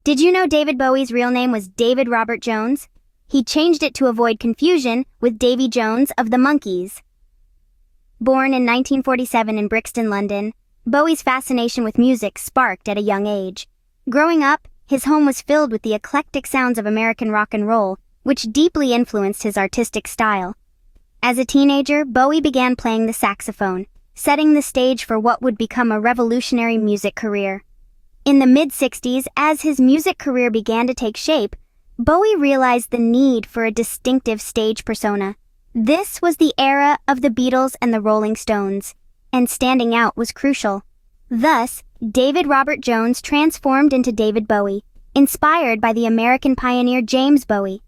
Did you know David Bowie's real name was David Robert Jones? He changed it to avoid confusion with Davy Jones of the Monkees. Born in 1947 in Brixton, London, Bowie's fascination with music sparked at a young age. Growing up, his home was filled with the eclectic sounds of American rock and roll, which deeply influenced his artistic style. As a teenager, Bowie began playing the saxophone, setting the stage for what would become a revolutionary music career. In the mid-60s, as his music career began to take shape, Bowie realized the need for a distinctive stage persona. This was the era of the Beatles and the Rolling Stones, and standing out was crucial. Thus, David Robert Jones transformed into David Bowie, inspired by the American pioneer James Bowie.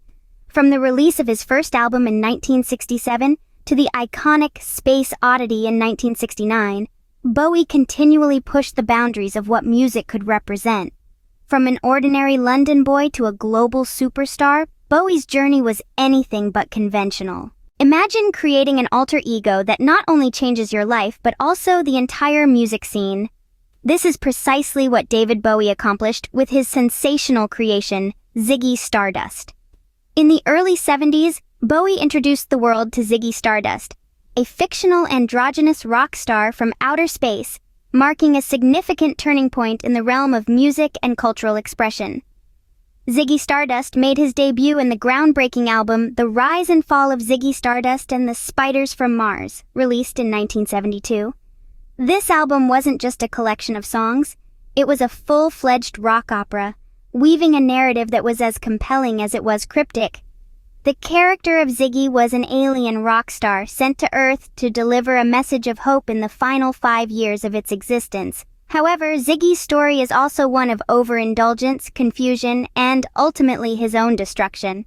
From the release of his first album in 1967 to the iconic Space Oddity in 1969, Bowie continually pushed the boundaries of what music could represent. From an ordinary London boy to a global superstar, Bowie's journey was anything but conventional. Imagine creating an alter ego that not only changes your life, but also the entire music scene. This is precisely what David Bowie accomplished with his sensational creation, Ziggy Stardust. In the early 70s, Bowie introduced the world to Ziggy Stardust, a fictional androgynous rock star from outer space, marking a significant turning point in the realm of music and cultural expression. Ziggy Stardust made his debut in the groundbreaking album The Rise and Fall of Ziggy Stardust and the Spiders from Mars, released in 1972. This album wasn't just a collection of songs, it was a full-fledged rock opera, weaving a narrative that was as compelling as it was cryptic. The character of Ziggy was an alien rock star sent to Earth to deliver a message of hope in the final 5 years of its existence. However, Ziggy's story is also one of overindulgence, confusion, and ultimately his own destruction.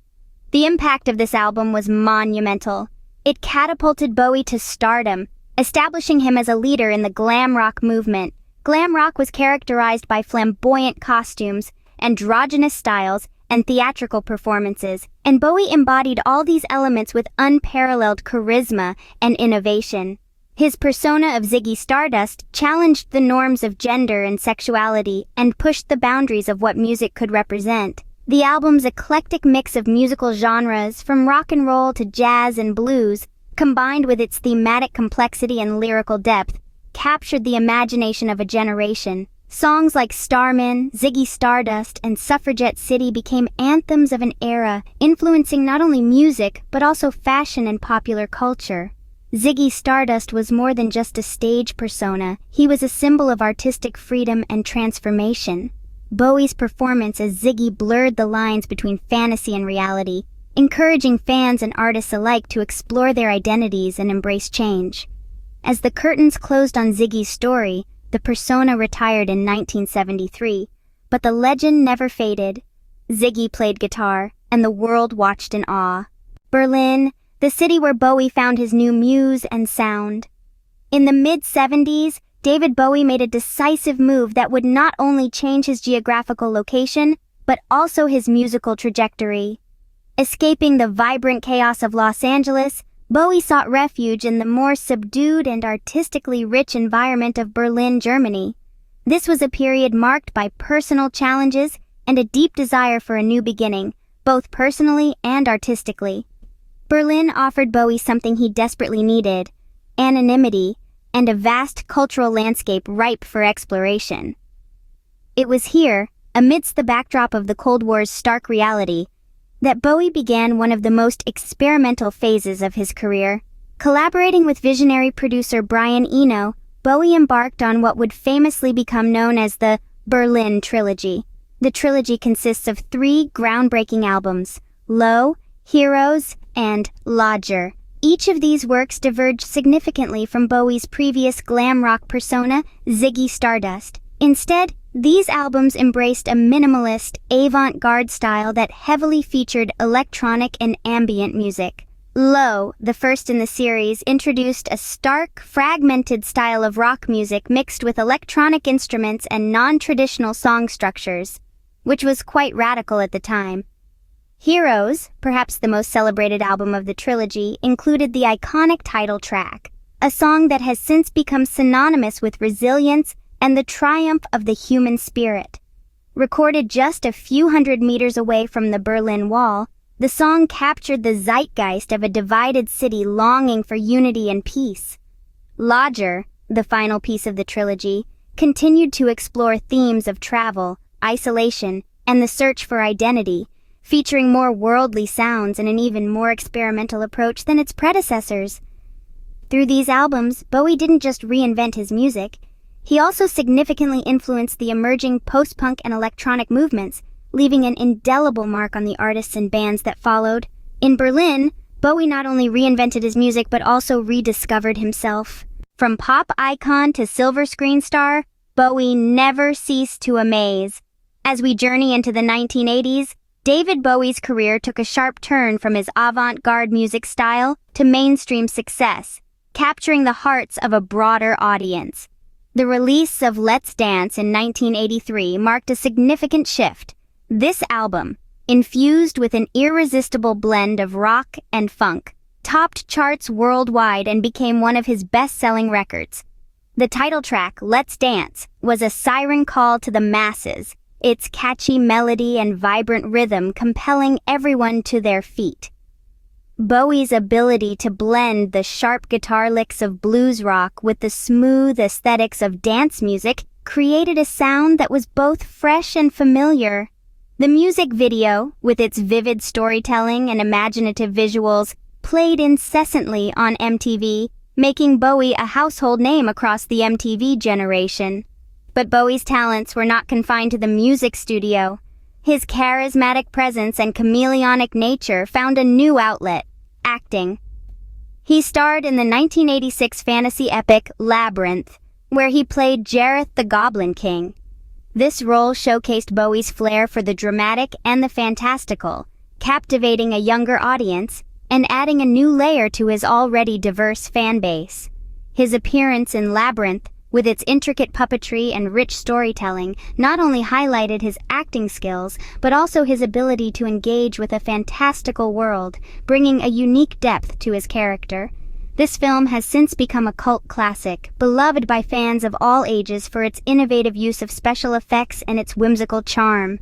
The impact of this album was monumental. It catapulted Bowie to stardom, establishing him as a leader in the glam rock movement. Glam rock was characterized by flamboyant costumes, androgynous styles, and theatrical performances, and Bowie embodied all these elements with unparalleled charisma and innovation. His persona of Ziggy Stardust challenged the norms of gender and sexuality and pushed the boundaries of what music could represent. The album's eclectic mix of musical genres, from rock and roll to jazz and blues, combined with its thematic complexity and lyrical depth, captured the imagination of a generation. Songs like Starman, Ziggy Stardust, and Suffragette City became anthems of an era, influencing not only music, but also fashion and popular culture. Ziggy Stardust was more than just a stage persona, he was a symbol of artistic freedom and transformation. Bowie's performance as Ziggy blurred the lines between fantasy and reality, encouraging fans and artists alike to explore their identities and embrace change. As the curtains closed on Ziggy's story, the persona retired in 1973, but the legend never faded. Ziggy played guitar, and the world watched in awe. Berlin, the city where Bowie found his new muse and sound. In the mid-70s, David Bowie made a decisive move that would not only change his geographical location, but also his musical trajectory. Escaping the vibrant chaos of Los Angeles, Bowie sought refuge in the more subdued and artistically rich environment of Berlin, Germany. This was a period marked by personal challenges and a deep desire for a new beginning, both personally and artistically. Berlin offered Bowie something he desperately needed: anonymity and a vast cultural landscape ripe for exploration. It was here, amidst the backdrop of the Cold War's stark reality, that Bowie began one of the most experimental phases of his career. Collaborating with visionary producer Brian Eno, Bowie embarked on what would famously become known as the Berlin Trilogy. The trilogy consists of 3 groundbreaking albums: Low, Heroes, and Lodger. Each of these works diverged significantly from Bowie's previous glam rock persona, Ziggy Stardust. Instead, these albums embraced a minimalist, avant-garde style that heavily featured electronic and ambient music. Low, the first in the series, introduced a stark, fragmented style of rock music mixed with electronic instruments and non-traditional song structures, which was quite radical at the time. Heroes, perhaps the most celebrated album of the trilogy, included the iconic title track, a song that has since become synonymous with resilience and the triumph of the human spirit. Recorded just a few hundred meters away from the Berlin Wall, the song captured the zeitgeist of a divided city longing for unity and peace. Lodger, the final piece of the trilogy, continued to explore themes of travel, isolation, and the search for identity, featuring more worldly sounds and an even more experimental approach than its predecessors. Through these albums, Bowie didn't just reinvent his music, he also significantly influenced the emerging post-punk and electronic movements, leaving an indelible mark on the artists and bands that followed. In Berlin, Bowie not only reinvented his music but also rediscovered himself. From pop icon to silver screen star, Bowie never ceased to amaze. As we journey into the 1980s, David Bowie's career took a sharp turn from his avant-garde music style to mainstream success, capturing the hearts of a broader audience. The release of Let's Dance in 1983 marked a significant shift. This album, infused with an irresistible blend of rock and funk, topped charts worldwide and became one of his best-selling records. The title track, Let's Dance, was a siren call to the masses, its catchy melody and vibrant rhythm compelling everyone to their feet. Bowie's ability to blend the sharp guitar licks of blues rock with the smooth aesthetics of dance music created a sound that was both fresh and familiar. The music video, with its vivid storytelling and imaginative visuals, played incessantly on MTV, making Bowie a household name across the MTV generation. But Bowie's talents were not confined to the music studio. His charismatic presence and chameleonic nature found a new outlet: acting. He starred in the 1986 fantasy epic Labyrinth, where he played Jareth the Goblin King. This role showcased Bowie's flair for the dramatic and the fantastical, captivating a younger audience and adding a new layer to his already diverse fan base. His appearance in Labyrinth, with its intricate puppetry and rich storytelling, not only highlighted his acting skills, but also his ability to engage with a fantastical world, bringing a unique depth to his character. This film has since become a cult classic, beloved by fans of all ages for its innovative use of special effects and its whimsical charm.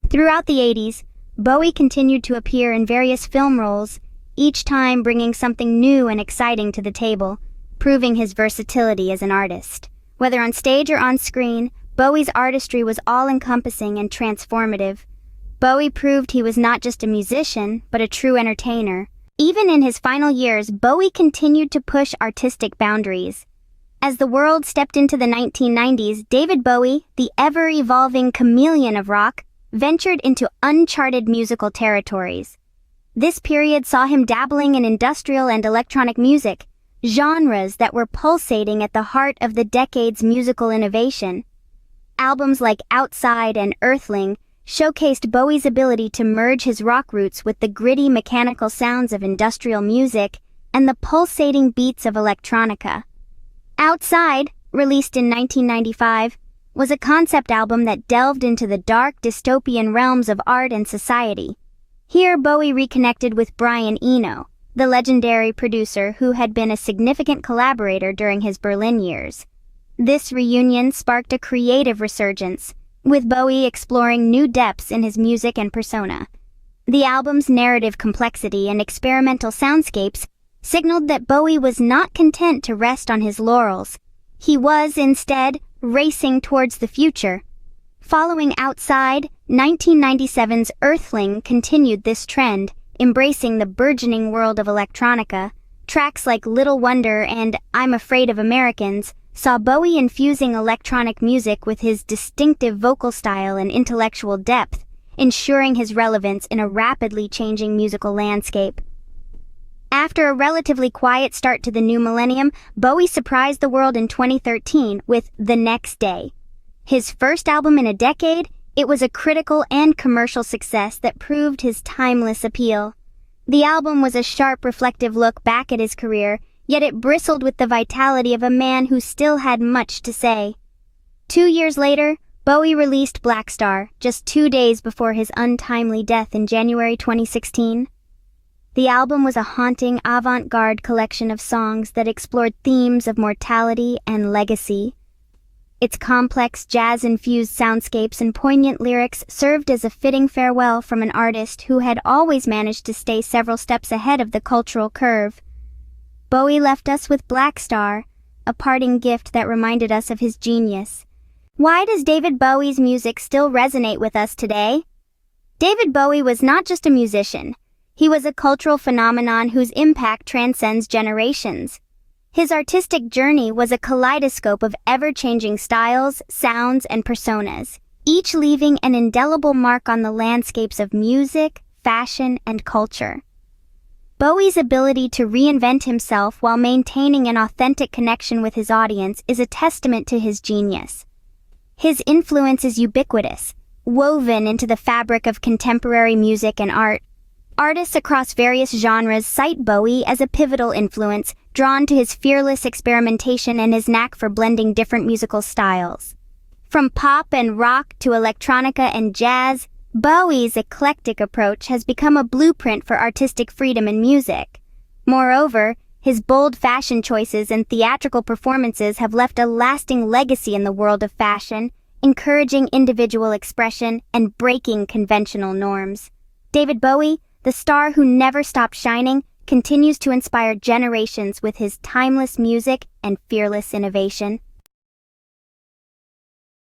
Throughout the 80s, Bowie continued to appear in various film roles, each time bringing something new and exciting to the table, proving his versatility as an artist. Whether on stage or on screen, Bowie's artistry was all-encompassing and transformative. Bowie proved he was not just a musician, but a true entertainer. Even in his final years, Bowie continued to push artistic boundaries. As the world stepped into the 1990s, David Bowie, the ever-evolving chameleon of rock, ventured into uncharted musical territories. This period saw him dabbling in industrial and electronic music, genres that were pulsating at the heart of the decade's musical innovation. Albums like Outside and Earthling showcased Bowie's ability to merge his rock roots with the gritty mechanical sounds of industrial music and the pulsating beats of electronica. Outside, released in 1995, was a concept album that delved into the dark dystopian realms of art and society. Here, Bowie reconnected with Brian Eno, the legendary producer who had been a significant collaborator during his Berlin years. This reunion sparked a creative resurgence, with Bowie exploring new depths in his music and persona. The album's narrative complexity and experimental soundscapes signaled that Bowie was not content to rest on his laurels. He was, instead, racing towards the future. Following Outside, 1997's Earthling continued this trend, embracing the burgeoning world of electronica. Tracks like Little Wonder and I'm Afraid of Americans saw Bowie infusing electronic music with his distinctive vocal style and intellectual depth, ensuring his relevance in a rapidly changing musical landscape. After a relatively quiet start to the new millennium, Bowie surprised the world in 2013 with The Next Day. His first album in a decade, it was a critical and commercial success that proved his timeless appeal. The album was a sharp, reflective look back at his career, yet it bristled with the vitality of a man who still had much to say. 2 years later, Bowie released Blackstar, just 2 days before his untimely death in January 2016. The album was a haunting, avant-garde collection of songs that explored themes of mortality and legacy. Its complex jazz-infused soundscapes and poignant lyrics served as a fitting farewell from an artist who had always managed to stay several steps ahead of the cultural curve. Bowie left us with Blackstar, a parting gift that reminded us of his genius. Why does David Bowie's music still resonate with us today? David Bowie was not just a musician. He was a cultural phenomenon whose impact transcends generations. His artistic journey was a kaleidoscope of ever-changing styles, sounds, and personas, each leaving an indelible mark on the landscapes of music, fashion, and culture. Bowie's ability to reinvent himself while maintaining an authentic connection with his audience is a testament to his genius. His influence is ubiquitous, woven into the fabric of contemporary music and art. Artists across various genres cite Bowie as a pivotal influence, drawn to his fearless experimentation and his knack for blending different musical styles. From pop and rock to electronica and jazz, Bowie's eclectic approach has become a blueprint for artistic freedom in music. Moreover, his bold fashion choices and theatrical performances have left a lasting legacy in the world of fashion, encouraging individual expression and breaking conventional norms. David Bowie, the star who never stopped shining, continues to inspire generations with his timeless music and fearless innovation.